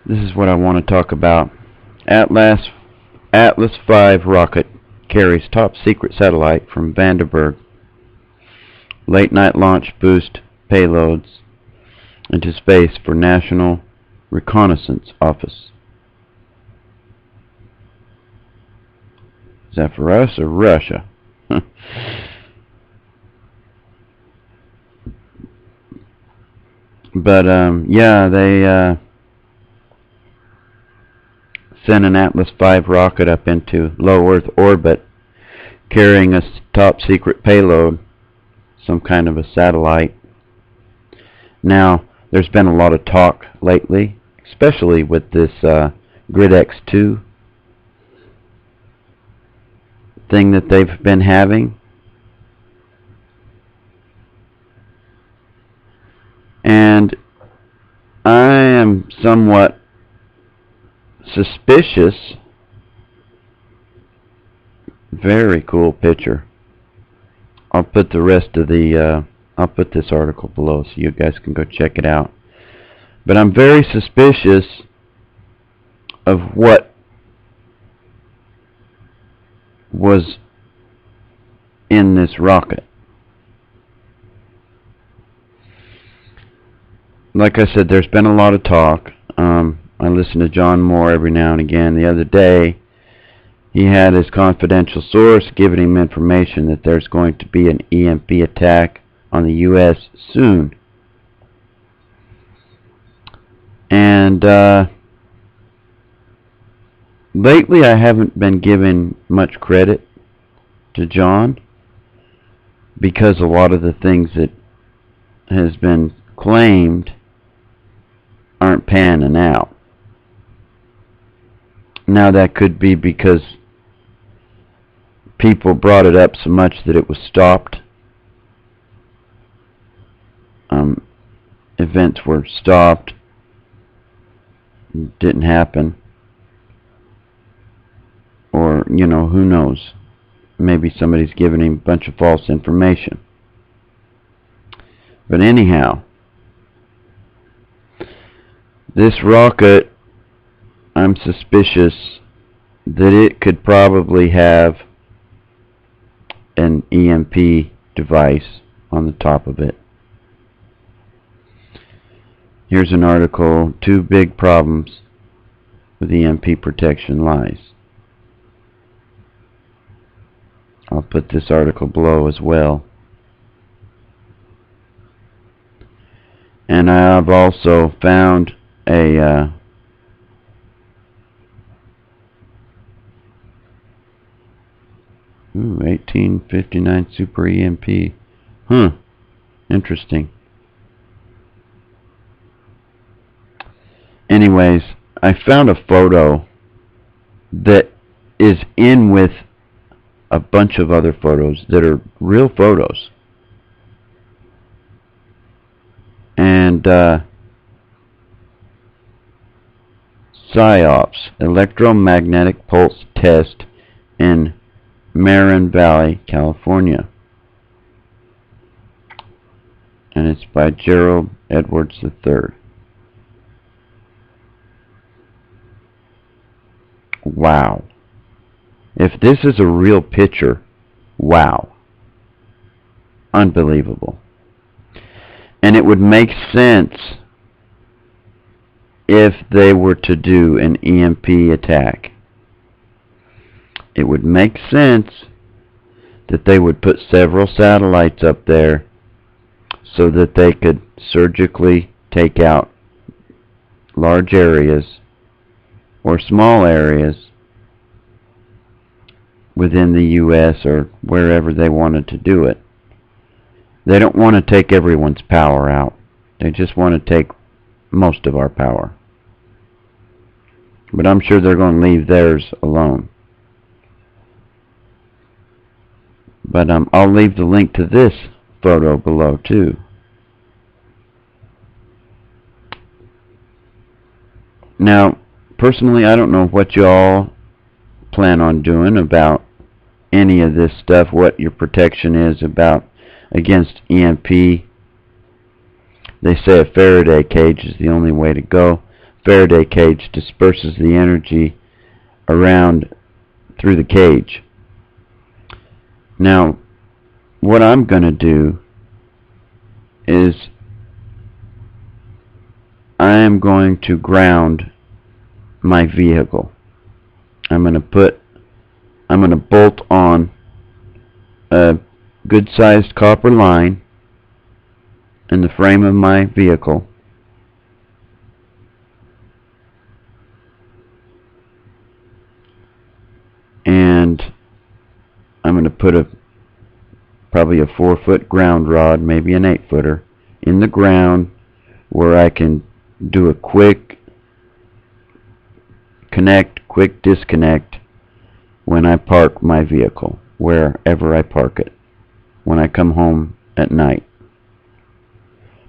This is what I want to talk about. Atlas V rocket carries top secret satellite from Vandenberg. Late night launch boost payloads into space for National Reconnaissance Office. Is that for us or Russia? But yeah, they sent an Atlas V rocket up into low Earth orbit carrying a top secret payload, some kind of a satellite. Now, there's been a lot of talk lately, especially with this Gridex 2 thing that they've been having. And I am somewhat suspicious. Very cool picture. I'll put the rest of the I'll put this article below so you guys can go check it out. But I'm very suspicious of what was in this rocket. Like I said, there's been a lot of talk. I listen to John Moore every now and again. The other day, he had his confidential source giving him information that there's going to be an EMP attack on the U.S. soon. And lately I haven't been giving much credit to John because a lot of the things that has been claimed aren't panning out. Now that could be because people brought it up so much that it was stopped. Events were stopped. Didn't happen. Or, you know, who knows? Maybe somebody's giving him a bunch of false information. But anyhow, this rocket, I'm suspicious that it could probably have an EMP device on the top of it. Here's an article, 2 big problems with EMP protection lies. I'll put this article below as well. And I've also found a 1859 Super EMP. Interesting. Anyways, I found a photo that is in with a bunch of other photos that are real photos. And PSYOPs, electromagnetic pulse test in Marin Valley, California. And it's by Gerald Edwards III. Wow. If this is a real picture, wow. Unbelievable. And it would make sense if they were to do an EMP attack. It would make sense that they would put several satellites up there so that they could surgically take out large areas or small areas within the U.S. or wherever they wanted to do it. They don't want to take everyone's power out. They just want to take most of our power. But I'm sure they're going to leave theirs alone. But I'll leave the link to this photo below too. Now, personally, I don't know what y'all plan on doing about any of this stuff, what your protection is about against EMP. They say a Faraday cage is the only way to go. Faraday cage disperses the energy around through the cage. Now, what I'm going to do is I am going to ground my vehicle. I'm going to bolt on a good-sized copper line in the frame of my vehicle. And I'm going to put probably a 4-foot ground rod, maybe an 8-footer, in the ground where I can do a quick connect, quick disconnect when I park my vehicle, wherever I park it, when I come home at night.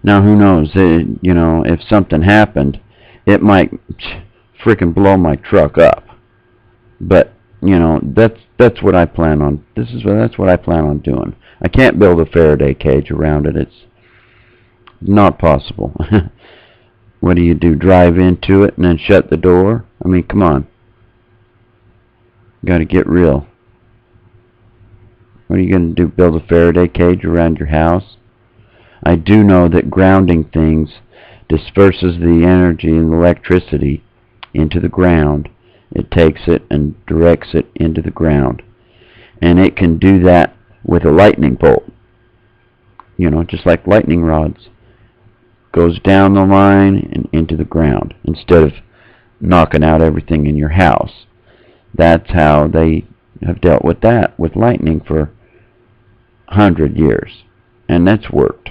Now, who knows, you know, if something happened, it might freaking blow my truck up. But, you know, that's what I plan on. That's what I plan on doing. I can't build a Faraday cage around it. It's not possible. What do? Drive into it and then shut the door? I mean, come on. Got to get real. What are you going to do? Build a Faraday cage around your house? I do know that grounding things disperses the energy and electricity into the ground. It takes it and directs it into the ground. And it can do that with a lightning bolt. You know, just like lightning rods. Goes down the line and into the ground instead of knocking out everything in your house. That's how they have dealt with that, with lightning for 100 years. And that's worked.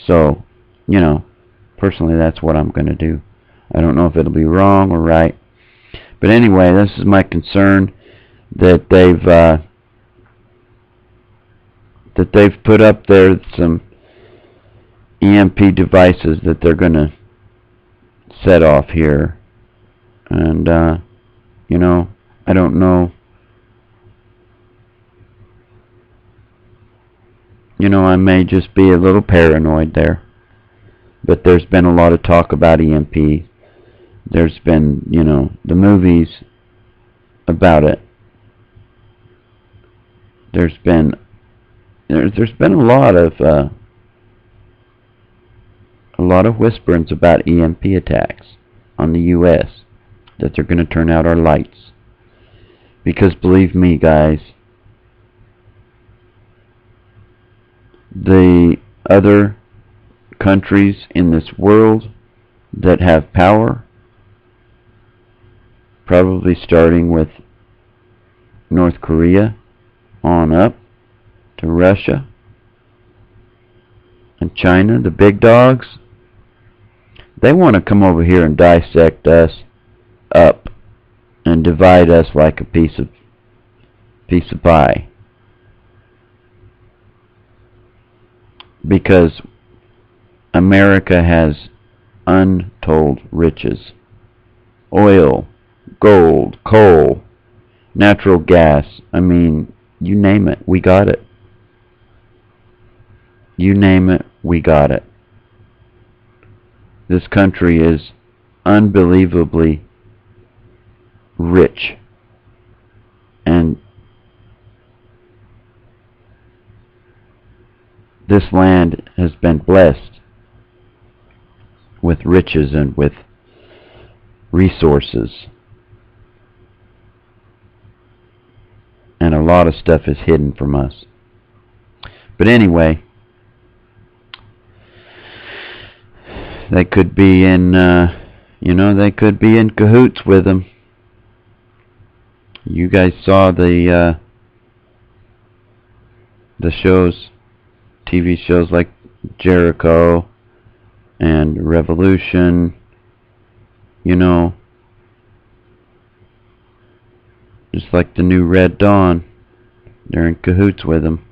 So, you know, personally that's what I'm going to do. I don't know if it'll be wrong or right. But anyway, this is my concern, that they've put up there some EMP devices that they're going to set off here. And, you know, I don't know. You know, I may just be a little paranoid there. But there's been a lot of talk about EMP. There's been, you know, the movies about it. There's been a lot of whisperings about EMP attacks on the U.S. that they're going to turn out our lights. Because believe me, guys, the other countries in this world that have power, probably starting with North Korea on up to Russia and China, the big dogs, they want to come over here and dissect us up and divide us like a piece of pie. Because America has untold riches. Oil, gold, coal, natural gas. I mean, you name it, we got it. You name it, we got it. This country is unbelievably rich. And this land has been blessed with riches and with resources. And a lot of stuff is hidden from us. But anyway, they could be in, they could be in cahoots with them. You guys saw the shows, TV shows like Jericho and Revolution, just like the new Red Dawn. They're in cahoots with them.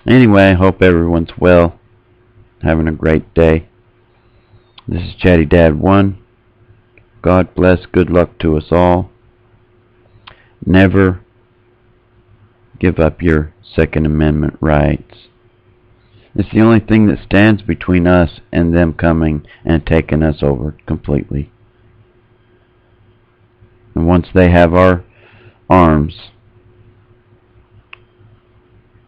Anyway, I hope everyone's well, having a great day. This is Chatty Dad 1. God bless, good luck to us all. Never give up your Second Amendment rights. It's the only thing that stands between us and them coming and taking us over completely. And once they have our arms,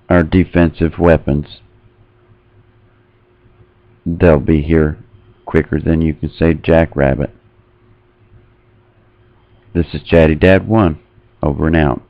our defensive weapons, they'll be here quicker than you can say jackrabbit. This is Chatty Dad 1, over and out.